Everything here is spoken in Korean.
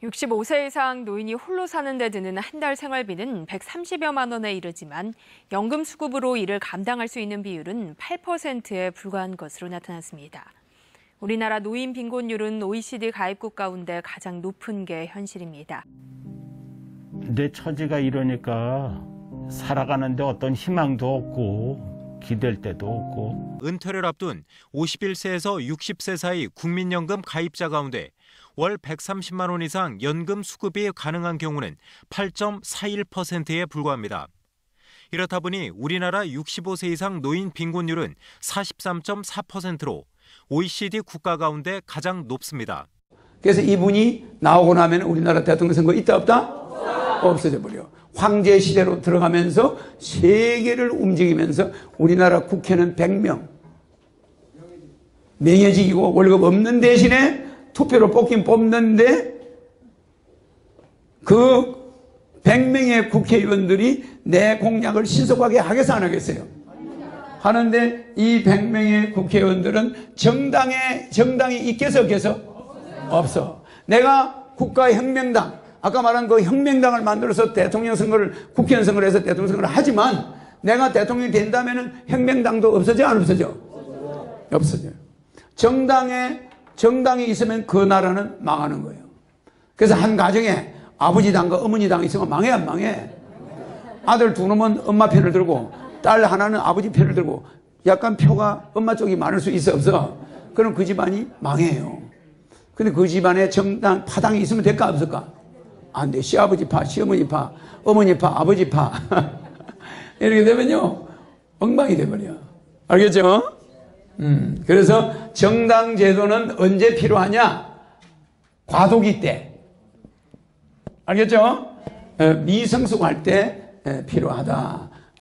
65세 이상 노인이 홀로 사는 데 드는 한 달 생활비는 130여만 원에 이르지만 연금 수급으로 이를 감당할 수 있는 비율은 8%에 불과한 것으로 나타났습니다. 우리나라 노인 빈곤율은 OECD 가입국 가운데 가장 높은 게 현실입니다. 내 처지가 이러니까 살아가는데 어떤 희망도 없고 기댈 데도 없고. 은퇴를 앞둔 51세에서 60세 사이 국민연금 가입자 가운데 월 130만 원 이상 연금 수급이 가능한 경우는 8.41%에 불과합니다. 이렇다 보니 우리나라 65세 이상 노인 빈곤율은 43.4%로 OECD 국가 가운데 가장 높습니다. 그래서 이분이 나오고 나면 우리나라 대통령 선거 있다 없다? 없어져 버려. 황제 시대로 들어가면서 세계를 움직이면서 우리나라 국회는 100명. 명예직이고 월급 없는 대신에 투표로 뽑긴 뽑는데 그 100명의 국회의원들이 내 공약을 신속하게 하겠어 안 하겠어요? 하는데 이 100명의 국회의원들은 정당이 있겠어 없겠어? 없어. 내가 국가혁명당, 아까 말한 그 혁명당을 만들어서 대통령 선거를, 국회의원 선거를 해서 대통령 선거를 하지만 내가 대통령이 된다면은 혁명당도 없어져 안 없어져? 없어져요. 정당이 있으면 그 나라는 망하는 거예요. 그래서 한 가정에 아버지 당과 어머니 당이 있으면 망해 안 망해? 아들 두 놈은 엄마 편을 들고 딸 하나는 아버지 편을 들고 약간 표가 엄마 쪽이 많을 수 있어 없어? 그럼 그 집안이 망해요. 근데 그 집안에 정당 파당이 있으면 될까 없을까? 안 돼. 시아버지 파, 시어머니 파, 어머니 파, 아버지 파 이렇게 되면요 엉망이 돼버려. 알겠죠? 그래서 정당 제도는 언제 필요하냐? 과도기 때. 알겠죠? 미성숙할 때 필요하다.